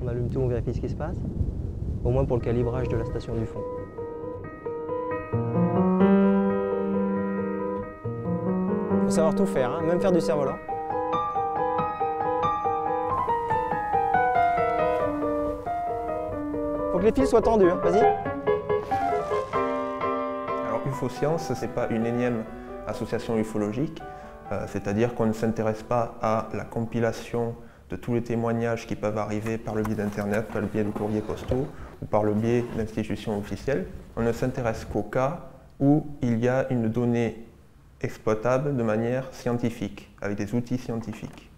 On allume tout, on vérifie ce qui se passe. Au moins pour le calibrage de la station du fond. Il faut savoir tout faire, hein, même faire du cerf-volant. Faut que les fils soient tendus, hein. Vas-y. Alors UFO-Science, ce n'est pas une énième association ufologique, c'est-à-dire qu'on ne s'intéresse pas à la compilation de tous les témoignages qui peuvent arriver par le biais d'Internet, par le biais de courriers postaux ou par le biais d'institutions officielles. On ne s'intéresse qu'au cas où il y a une donnée exploitable de manière scientifique, avec des outils scientifiques.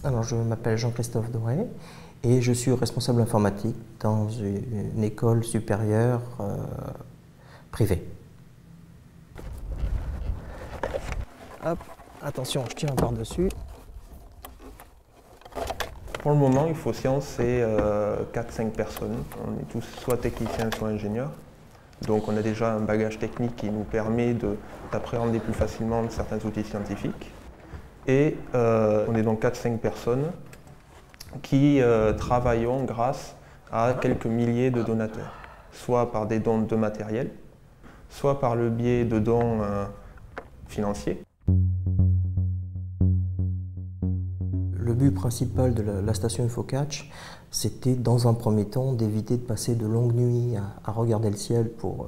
Alors, je m'appelle Jean-Christophe Doré et je suis responsable informatique dans une école supérieure privée. Hop, attention, je tiens par-dessus. Pour le moment, UFO-Science, c'est 4-5 personnes. On est tous soit techniciens, soit ingénieurs. Donc on a déjà un bagage technique qui nous permet d'appréhender plus facilement certains outils scientifiques. Et on est donc 4-5 personnes qui travaillons grâce à quelques milliers de donateurs, soit par des dons de matériel, soit par le biais de dons financiers. Le but principal de la station UFO-Catch, c'était dans un premier temps d'éviter de passer de longues nuits à regarder le ciel pour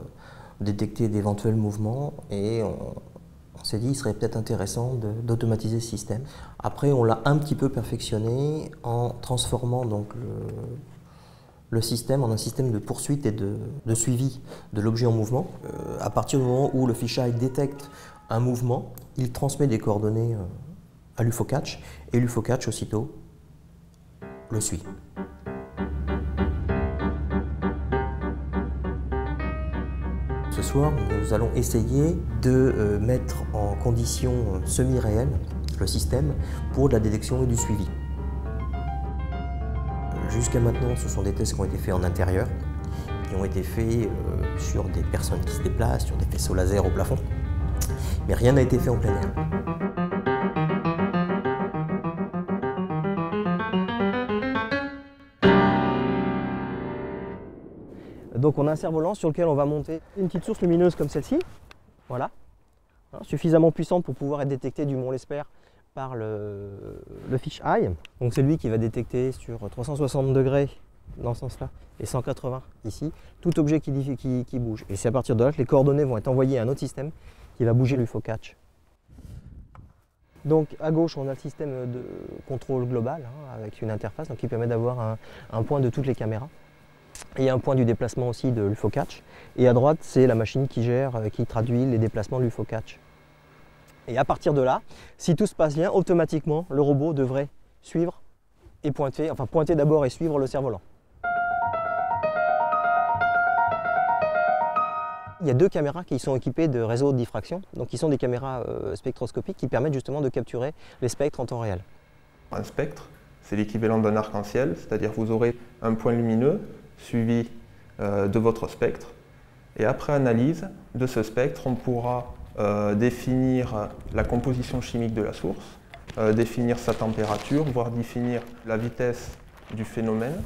détecter d'éventuels mouvements, et on s'est dit qu'il serait peut-être intéressant d'automatiser ce système. Après, on l'a un petit peu perfectionné en transformant donc le système en un système de poursuite et de suivi de l'objet en mouvement. À partir du moment où le fisheye détecte un mouvement, il transmet des coordonnées à l'UFO-Catch, et l'UFO-Catch aussitôt le suit. Ce soir, nous allons essayer de mettre en condition semi-réelle le système pour de la détection et du suivi. Jusqu'à maintenant, ce sont des tests qui ont été faits en intérieur, qui ont été faits sur des personnes qui se déplacent, sur des faisceaux laser au plafond, mais rien n'a été fait en plein air. Donc on a un cerf-volant sur lequel on va monter une petite source lumineuse comme celle-ci, voilà, hein, suffisamment puissante pour pouvoir être détectée du Mont L'Espère par le fisheye. Donc c'est lui qui va détecter sur 360 degrés dans ce sens-là et 180 ici, tout objet qui bouge. Et c'est à partir de là que les coordonnées vont être envoyées à un autre système qui va bouger l'UFO-Catch. Donc à gauche on a le système de contrôle global, hein, avec une interface donc, qui permet d'avoir un point de toutes les caméras. Et un point du déplacement aussi de l'UFO-Catch. Et à droite, c'est la machine qui gère, qui traduit les déplacements de l'UFO-Catch. Et à partir de là, si tout se passe bien, automatiquement, le robot devrait suivre et pointer, enfin pointer d'abord et suivre le cerf-volant. Il y a deux caméras qui sont équipées de réseaux de diffraction, donc qui sont des caméras spectroscopiques qui permettent justement de capturer les spectres en temps réel. Un spectre, c'est l'équivalent d'un arc-en-ciel, c'est-à-dire vous aurez un point lumineux suivi de votre spectre, et après analyse de ce spectre, on pourra définir la composition chimique de la source, définir sa température, voire définir la vitesse du phénomène.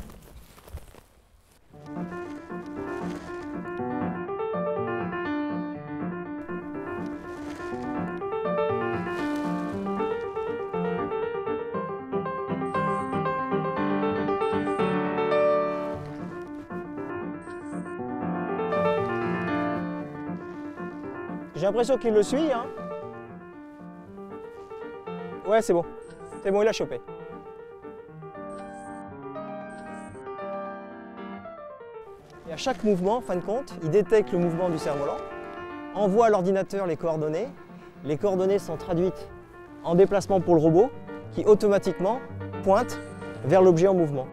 J'ai l'impression qu'il le suit, hein. Ouais, c'est bon. C'est bon, il a chopé. Et à chaque mouvement, en fin de compte, il détecte le mouvement du cerf-volant, envoie à l'ordinateur les coordonnées. Les coordonnées sont traduites en déplacement pour le robot, qui automatiquement pointe vers l'objet en mouvement.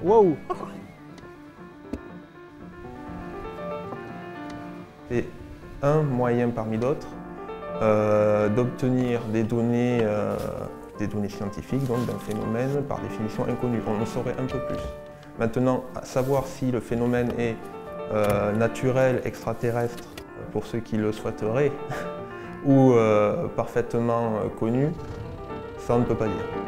Wow! C'est un moyen parmi d'autres d'obtenir des données scientifiques, donc d'un phénomène par définition inconnu. On en saurait un peu plus. Maintenant, à savoir si le phénomène est naturel, extraterrestre, pour ceux qui le souhaiteraient, ou parfaitement connu, ça on ne peut pas dire.